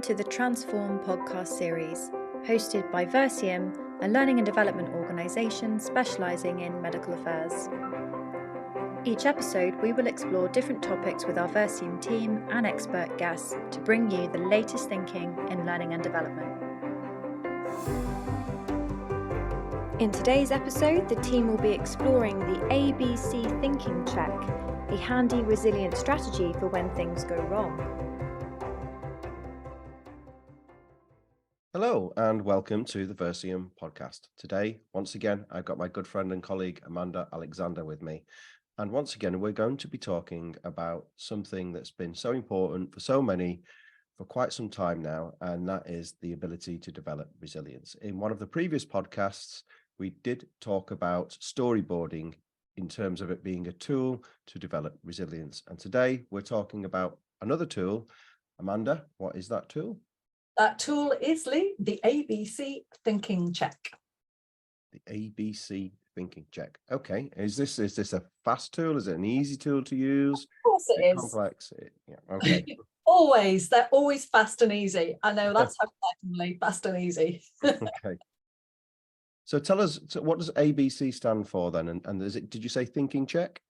to the Transform podcast series, hosted by Vercium, a learning and development organisation specialising in medical affairs. Each episode, we will explore different topics with our Vercium team and expert guests to bring you the latest thinking in learning and development. In today's episode, the team will be exploring the ABC thinking check, a handy resilient strategy for when things go wrong. Hello and welcome to the Vercium podcast. Today, once again, I've got my good friend and colleague Amanda Alexander with me. And once again, we're going to be talking about something that's been so important for so many for quite some time now, and that is the ability to develop resilience. In one of the previous podcasts, we did talk about storyboarding in terms of it being a tool to develop resilience. And today we're talking about another tool. Amanda, what is that tool? That tool is, Lee, the ABC thinking check. The ABC thinking check. Okay. Is this a fast tool? Is it an easy tool to use? Of course it is. Complex. Yeah. Okay. Always. They're always fast and easy. I know that's how I like them, Lee. Fast and easy. Okay. So tell us, what does ABC stand for then? And is it? Did you say thinking check?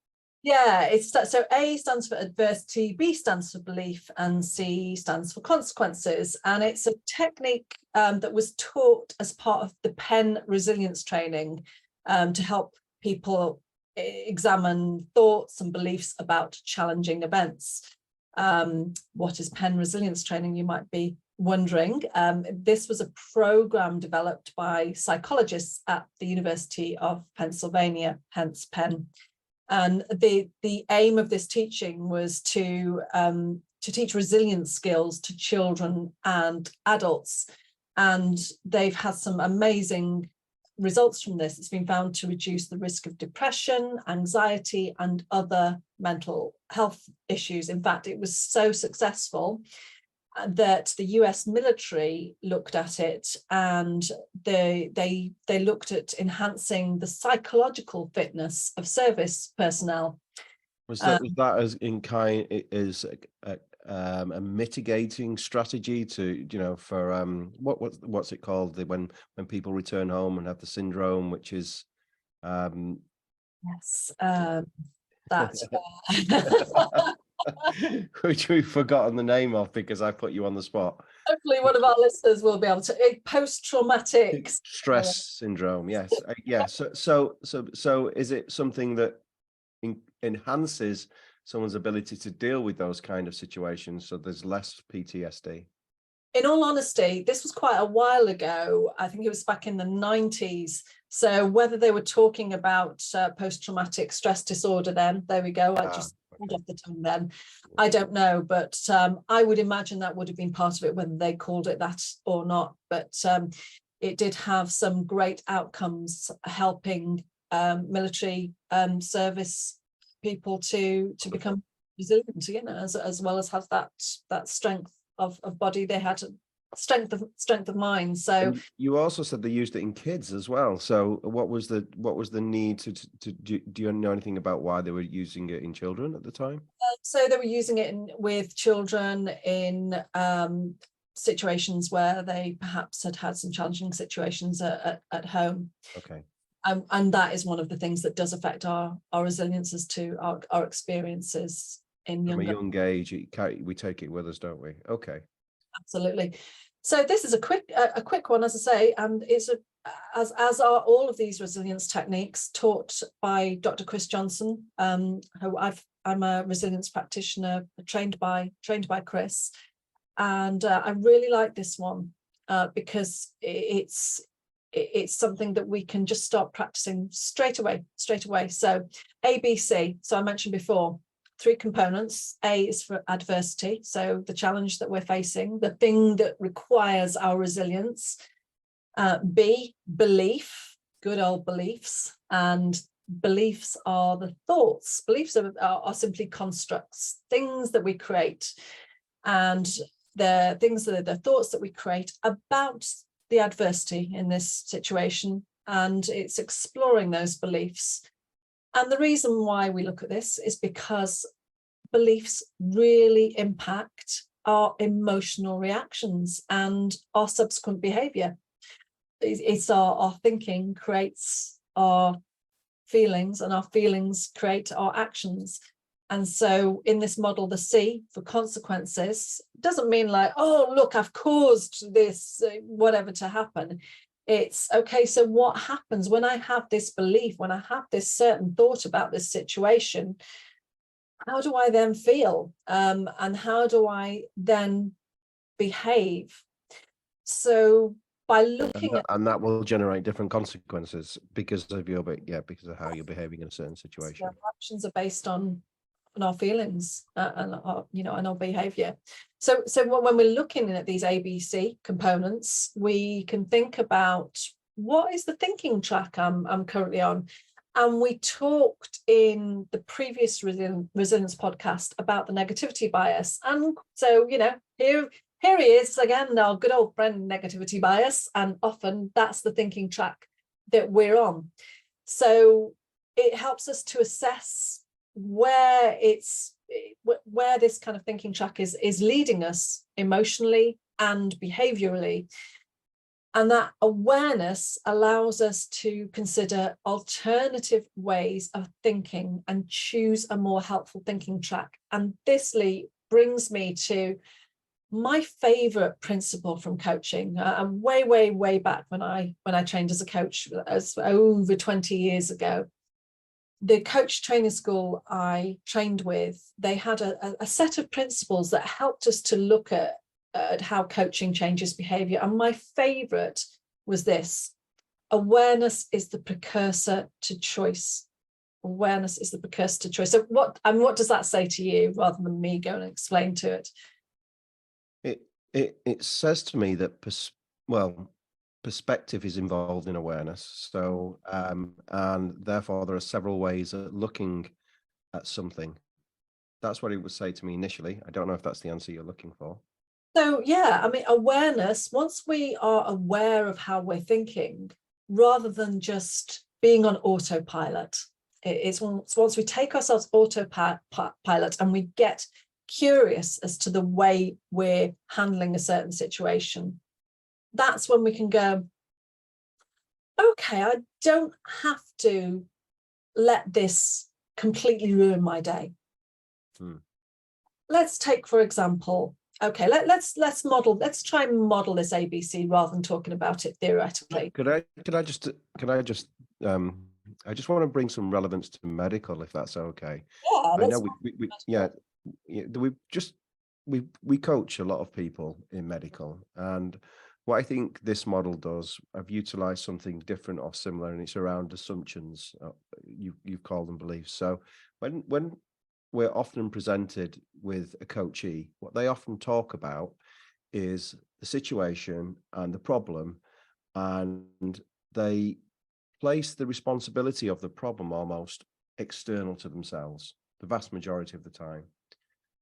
Yeah, so A stands for adversity, B stands for belief, and C stands for consequences. And it's a technique that was taught as part of the Penn Resilience Training to help people examine thoughts and beliefs about challenging events. What is Penn Resilience Training, you might be wondering. This was a program developed by psychologists at the University of Pennsylvania, hence Penn. And the aim of this teaching was to teach resilience skills to children and adults. And they've had some amazing results from this. It's been found to reduce the risk of depression, anxiety, and other mental health issues. In fact, it was so successful that the US military looked at it, and they looked at enhancing the psychological fitness of service personnel. Was that as in kind is a mitigating strategy to for what's it called, when people return home and have the syndrome, which is yes that's which we've forgotten the name of because I put you on the spot. Hopefully one of our listeners will be able to. Post-traumatic stress syndrome. Yes. Yes. So is it something that enhances someone's ability to deal with those kind of situations, so there's less PTSD? In all honesty, this was quite a while ago. I think it was back in the 90s. So whether they were talking about post-traumatic stress disorder then, there we go. I just pulled off the tongue then. I don't know, but I would imagine that would have been part of it, whether they called it that or not. But it did have some great outcomes, helping military service people to become resilient, as well as have that strength of body. They had strength of mind. So and you also said they used it in kids as well. So what was the need to do you know anything about why they were using it in children at the time? So they were using it with children in situations where they perhaps had some challenging situations at home. Okay. And that is one of the things that does affect our resilience as to our experiences in from a young age. We take it with us, don't we? Okay. Absolutely. So this is a quick one, as I say, and it's as are all of these resilience techniques taught by Dr. Chris Johnson, who I'm a resilience practitioner trained by Chris, and I really like this one because it's something that we can just start practicing straight away. So ABC. So I mentioned before, 3 components. A is for adversity, so the challenge that we're facing, the thing that requires our resilience. B, belief, good old beliefs, and beliefs are the thoughts. Beliefs are simply constructs, things that we create, and the things that are the thoughts that we create about the adversity in this situation, and it's exploring those beliefs. And the reason why we look at this is because beliefs really impact our emotional reactions and our subsequent behavior. It's our thinking creates our feelings, and our feelings create our actions. And so in this model, the C for consequences doesn't mean like, oh, look, I've caused this, whatever to happen. It's okay, so what happens when I have this belief, when I have this certain thought about this situation? How do I then feel? And how do I then behave? So by looking at, and that will generate different consequences because of because of how you're behaving in a certain situation. our actions are based on our feelings and our, and our behavior. So when we're looking at these ABC components, we can think about what is the thinking track I'm currently on. And we talked in the previous resilience podcast about the negativity bias. And so, here he is again, our good old friend, negativity bias. And often that's the thinking track that we're on. So it helps us to assess where this kind of thinking track is leading us emotionally and behaviorally. And that awareness allows us to consider alternative ways of thinking and choose a more helpful thinking track. And this, Lee, brings me to my favorite principle from coaching. And way back when I trained as a coach, as over 20 years ago, the coach training school I trained with, they had a set of principles that helped us to look at how coaching changes behavior. And my favorite was this: awareness is the precursor to choice. Awareness is the precursor to choice. So what does that say to you, rather than me going and explain to it? It says to me that perspective is involved in awareness. So and therefore there are several ways of looking at something. That's what it would say to me initially. I don't know if that's the answer you're looking for. So yeah, I mean, awareness, once we are aware of how we're thinking, rather than just being on autopilot, it's once we take ourselves autopilot and we get curious as to the way we're handling a certain situation, that's when we can go, okay, I don't have to let this completely ruin my day. Let's take, for example, okay, let's try and model this ABC rather than talking about it theoretically. I just want to bring some relevance to medical, if that's okay. Yeah, I know we coach a lot of people in medical, and what I think this model does, I've utilized something different or similar, and it's around assumptions. You've called them beliefs. So when we're often presented with a coachee, what they often talk about is the situation and the problem, and they place the responsibility of the problem almost external to themselves the vast majority of the time.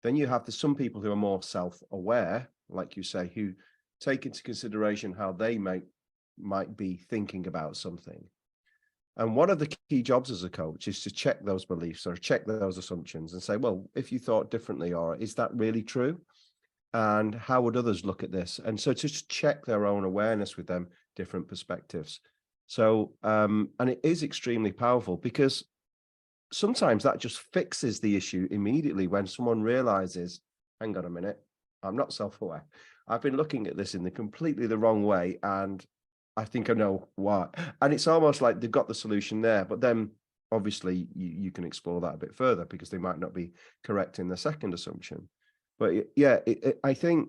Then you have some people who are more self-aware, like you say, who take into consideration how they might be thinking about something. And one of the key jobs as a coach is to check those beliefs or check those assumptions and say, well, if you thought differently, or is that really true? And how would others look at this? And so to just check their own awareness with them different perspectives. So, and it is extremely powerful, because sometimes that just fixes the issue immediately when someone realizes, hang on a minute, I'm not self-aware. I've been looking at this in completely the wrong way, and I think I know why. And it's almost like they've got the solution there, but then obviously you can explore that a bit further, because they might not be correct in the second assumption. But I think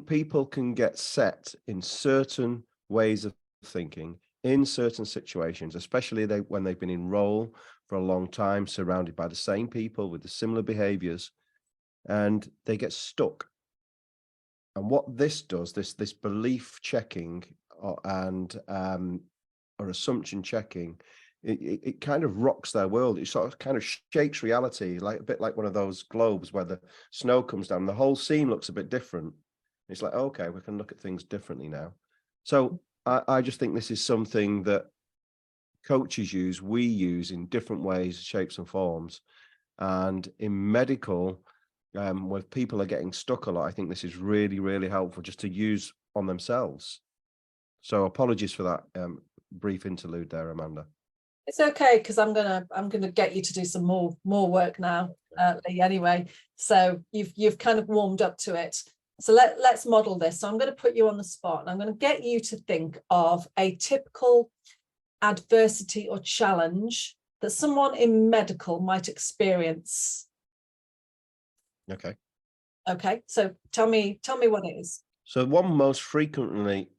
people can get set in certain ways of thinking in certain situations, especially when they've been in role for a long time, surrounded by the same people with the similar behaviors, and they get stuck. And what this does, this belief checking or assumption checking, it kind of rocks their world. It sort of kind of shakes reality, like a bit like one of those globes where the snow comes down. The whole scene looks a bit different. It's like, okay, we can look at things differently now. So I just think this is something that coaches use, we use in different ways, shapes and forms. And in medical, with people are getting stuck a lot, I think this is really, really helpful just to use on themselves. So apologies for that brief interlude there, Amanda. It's okay, because I'm gonna get you to do some more work now, Lee, anyway. So you've kind of warmed up to it. So let's model this. So I'm going to put you on the spot, and I'm going to get you to think of a typical adversity or challenge that someone in medical might experience. Okay. Okay, so tell me what it is. So one most frequently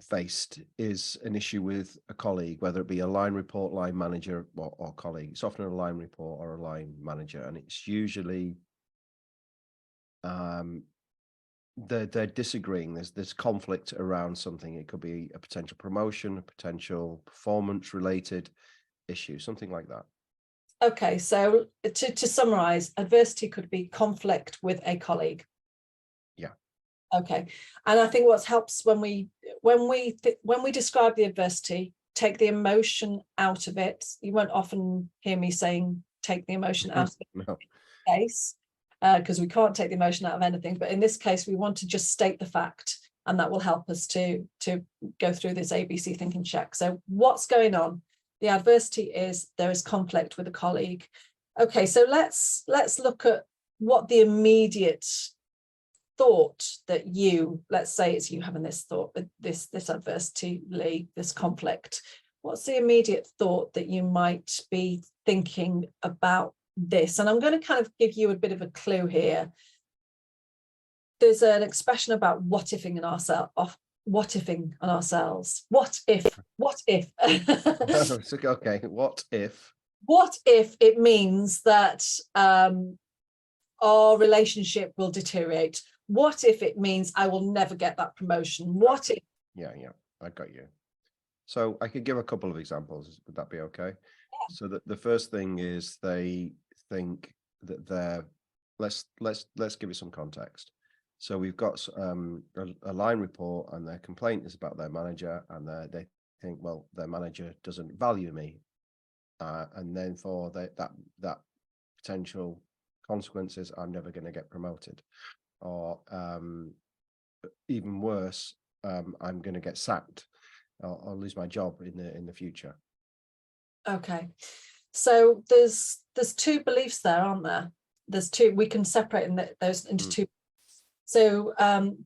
faced is an issue with a colleague, whether it be a line report, line manager, or colleague. It's often a line report or a line manager, and it's usually they're disagreeing. There's conflict around something. It could be a potential promotion, a potential performance related issue, something like that. Okay, so to summarize, adversity could be conflict with a colleague. Yeah. Okay, and I think what helps when we describe the adversity, take the emotion out of it. You won't often hear me saying take the emotion out of it. No. Case, because we can't take the emotion out of anything. But in this case, we want to just state the fact, and that will help us to go through this ABC thinking check. So what's going on? The adversity is there is conflict with a colleague. Okay, so let's look at what the immediate thought that let's say it's you having this thought, this adversity, Lee, this conflict. What's the immediate thought that you might be thinking about this? And I'm going to kind of give you a bit of a clue here. There's an expression about what ifing on ourselves. What if? What if? Okay, what if? What if it means that our relationship will deteriorate? What if it means I will never get that promotion? What if? Yeah, I got you. So I could give a couple of examples. Would that be okay? Yeah. So the first thing is they think that let's give it some context. So we've got a line report, and their complaint is about their manager, and they think, well, their manager doesn't value me, and then for that potential consequences, I'm never going to get promoted, or even worse, I'm going to get sacked. I'll lose my job in the future. Okay, so there's two beliefs there, aren't there? There's two. We can separate those into two. So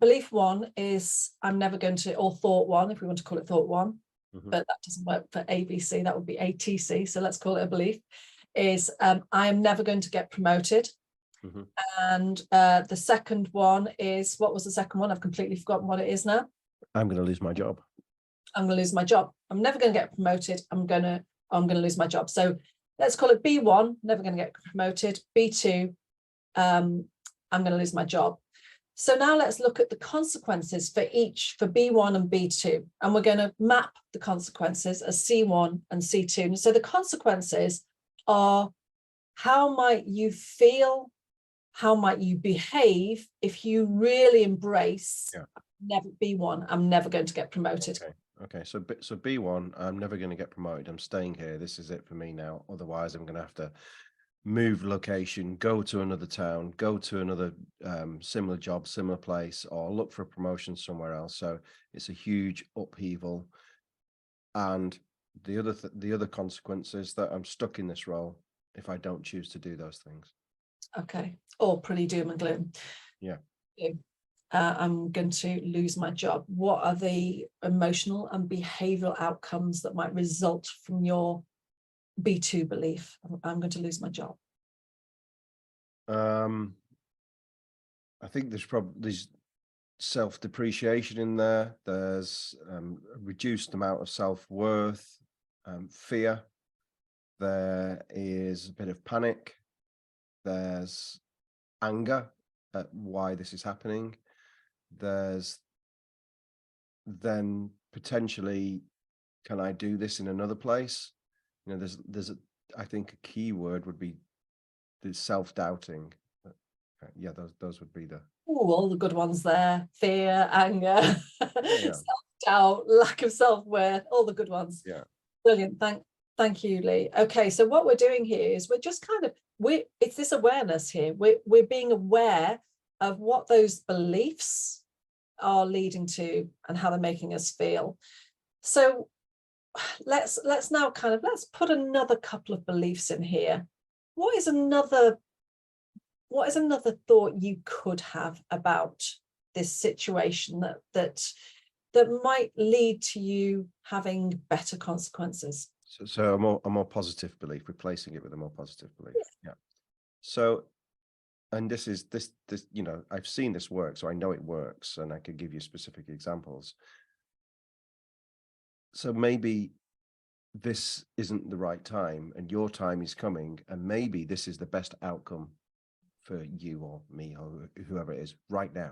belief one is I'm never going to, or thought one, if we want to call it thought one, but that doesn't work for ABC. That would be ATC. So let's call it a belief. Is I am never going to get promoted. And the second one is, what was the second one? I've completely forgotten what it is now. I'm going to lose my job. I'm going to lose my job. I'm never going to get promoted. I'm going to lose my job. So let's call it B1, never going to get promoted. B2, I'm going to lose my job. So now let's look at the consequences for B1 and B2. And we're going to map the consequences as C1 and C2. And so the consequences are, how might you feel? How might you behave if you really embrace never B1, I'm never going to get promoted. Okay. So B1, I'm never going to get promoted. I'm staying here. This is it for me now. Otherwise, I'm going to have to move location, go to another town, go to another similar job, similar place, or look for a promotion somewhere else. So it's a huge upheaval. And the other consequence is that I'm stuck in this role if I don't choose to do those things. Okay, all pretty doom and gloom. Yeah. I'm going to lose my job. What are the emotional and behavioral outcomes that might result from your B2 belief? I'm going to lose my job. I think there's self-depreciation in there. There's a reduced amount of self-worth, fear. There is a bit of panic. There's anger at why this is happening. There's then potentially, can I do this in another place? You know, there's I think a key word would be the self-doubting. Yeah, those would be the all the good ones there. Fear, anger, self-doubt, lack of self-worth, all the good ones. Yeah. Brilliant. Thank you, Lee. Okay, so what we're doing here is we're just kind of, it's this awareness here. We're being aware of what those beliefs are leading to and how they're making us feel. So let's now let's put another couple of beliefs in here. What is another thought you could have about this situation that might lead to you having better consequences? So a more positive belief, replacing it with a more positive belief. Yeah. So, and this, you know, I've seen this work, so I know it works, and I could give you specific examples. So maybe this isn't the right time, and your time is coming, and maybe this is the best outcome for you or me or whoever it is right now.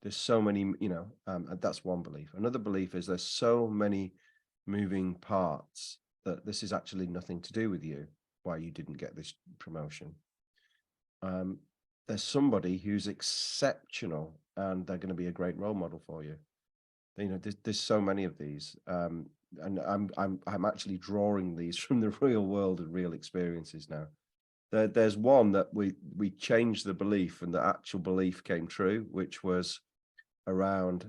There's so many, you know, and that's one belief. Another belief is there's so many moving parts that this is actually nothing to do with you, why you didn't get this promotion. There's somebody who's exceptional and they're going to be a great role model for you. You know, there's so many of these, and I'm actually drawing these from the real world and real experiences now. There's one that we changed the belief, and the actual belief came true, which was around,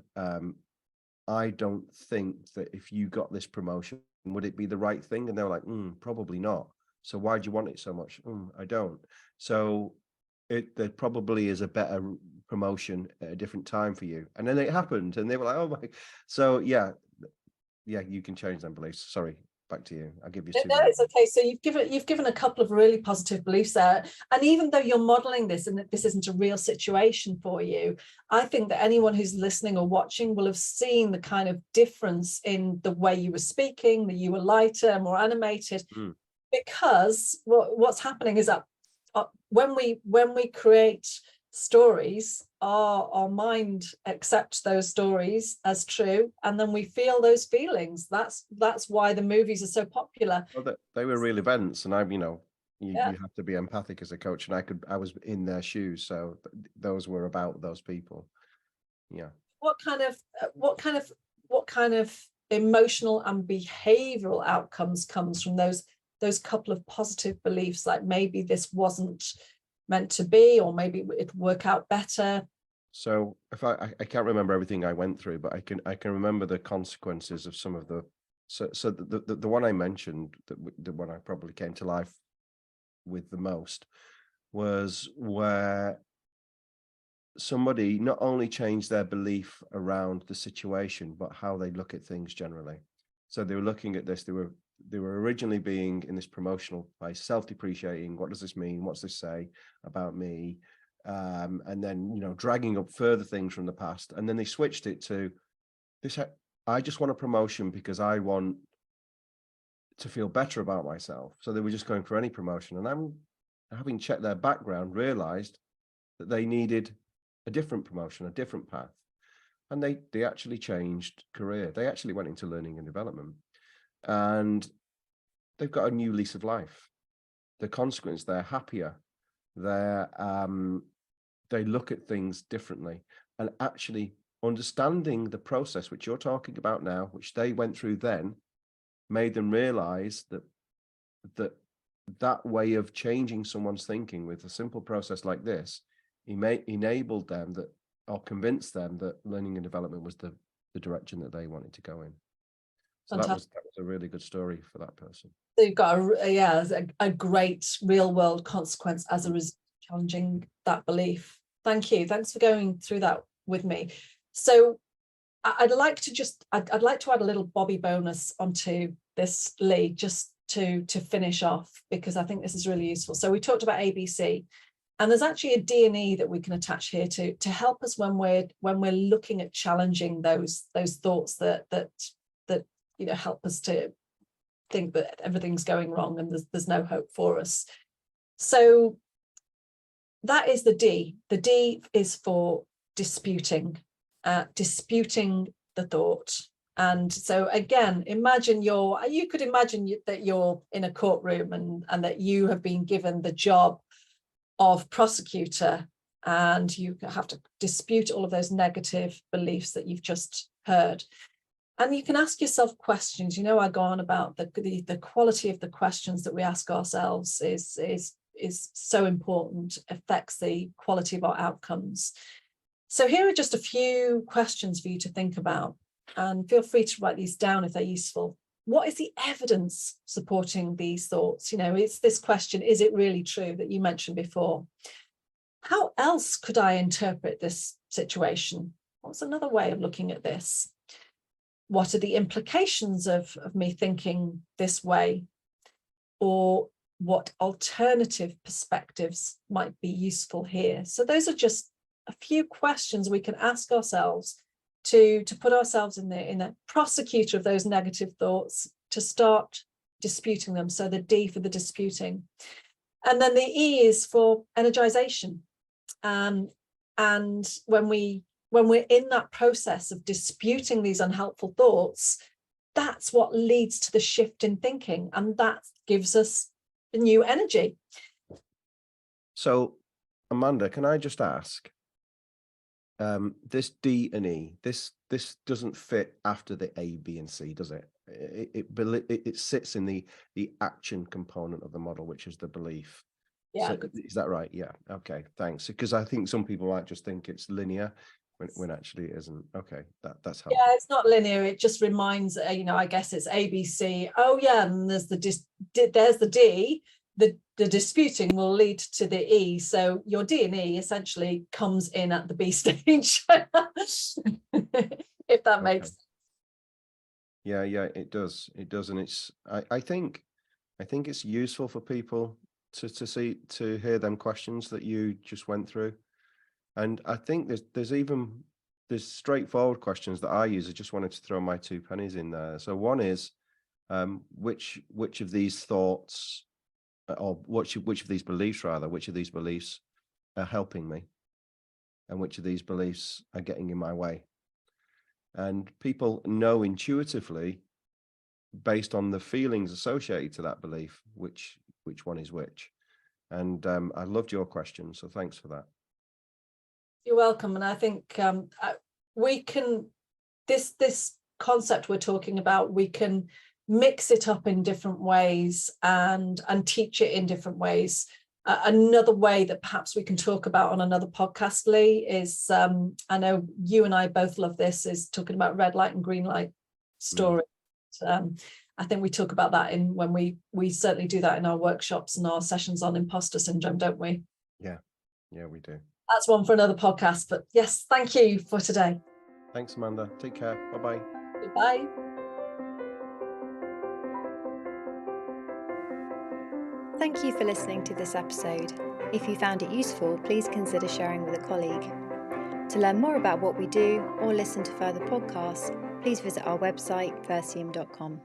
I don't think that if you got this promotion, would it be the right thing? And they were like, probably not. So why do you want it so much? I don't. So there probably is a better promotion at a different time for you. And then it happened, and they were like, oh my. So yeah, you can change them beliefs. Sorry, back to you. I'll give you two. No, it's okay. So you've given a couple of really positive beliefs there. And even though you're modeling this and that this isn't a real situation for you, I think that anyone who's listening or watching will have seen the kind of difference in the way you were speaking, that you were lighter, more animated. Because what's happening is that when we create stories, our mind accepts those stories as true, and then we feel those feelings. That's why the movies are so popular. Well, they were real events, and I'm, you know, you have to be empathic as a coach, and I was in their shoes, so those were about those people. Yeah. What kind of emotional and behavioral outcomes comes from those couple of positive beliefs, like maybe this wasn't meant to be, or maybe it'd work out better? So if I can't remember everything I went through, but I can remember the consequences of some of the. So the one I mentioned, the one I probably came to life with the most, was where somebody not only changed their belief around the situation, but how they look at things generally. So they were looking at this. They were originally being in this promotional place, self-depreciating. What does this mean? What's this say about me? And then, you know, dragging up further things from the past. And then they switched it to this. I just want a promotion because I want to feel better about myself. So they were just going for any promotion. And I'm, having checked their background, realized that they needed a different promotion, a different path. And they actually changed career. They actually went into learning and development. And they've got a new lease of life. The consequence, they're happier. They look at things differently, and actually understanding the process which you're talking about now, which they went through then, made them realize that way of changing someone's thinking with a simple process like this, enabled them that, or convinced them that learning and development was the direction that they wanted to go in. So that was a really good story for that person. So you've got a great real world consequence as a result of challenging that belief. Thank you. Thanks for going through that with me. So I'd like to add a little Bobby bonus onto this, Lee, just to finish off, because I think this is really useful. So we talked about ABC, and there's actually a D&E that we can attach here to help us when we're looking at challenging those thoughts that you know, help us to think that everything's going wrong and there's no hope for us. So that is the D. The D is for disputing the thought. And so again, you could imagine that you're in a courtroom and that you have been given the job of prosecutor, and you have to dispute all of those negative beliefs that you've just heard. And you can ask yourself questions. I go on about the quality of the questions that we ask ourselves is so important, affects the quality of our outcomes. So here are just a few questions for you to think about, and feel free to write these down if they're useful. What is the evidence supporting these thoughts? It's this question, is it really true, that you mentioned before? How else could I interpret this situation? What's another way of looking at this? What are the implications of me thinking this way? Or what alternative perspectives might be useful here? So those are just a few questions we can ask ourselves to put ourselves in the prosecutor of those negative thoughts, to start disputing them. So the D for the disputing. And then the E is for energization. And when we're in that process of disputing these unhelpful thoughts, that's what leads to the shift in thinking, and that gives us a new energy. So, Amanda, can I just ask, this D and E, this doesn't fit after the A, B, and C, does it? It sits in the action component of the model, which is the belief. Yeah. So, is that right? Yeah. Okay. Thanks. Because I think some people might just think it's linear when actually it isn't. Okay. That's helpful. Yeah, it's not linear. It just reminds, I guess it's A, B, C. Oh yeah, and there's the D. The disputing will lead to the E. So your D and E essentially comes in at the B stage, if that makes sense. Yeah, it does. It does, and I think it's useful for people to hear them questions that you just went through, and I think there's straightforward questions that I use. I just wanted to throw my 2 pennies in there. So one is, which of these thoughts, or which of these beliefs are helping me, and which of these beliefs are getting in my way? And people know intuitively, based on the feelings associated to that belief, which one is which. And I loved your question, so thanks for that. You're welcome. And I think we can, this concept we're talking about, we can mix it up in different ways and teach it in different ways. Another way that perhaps we can talk about on another podcast, Lee, is I know you and I both love this, is talking about red light and green light story. I think we talk about that when we certainly do that in our workshops and our sessions on imposter syndrome, don't we? Yeah, we do. That's one for another podcast. But yes, thank you for today. Thanks, Amanda. Take care. Bye-bye. Goodbye. Thank you for listening to this episode. If you found it useful, please consider sharing with a colleague. To learn more about what we do or listen to further podcasts, please visit our website, vercium.com.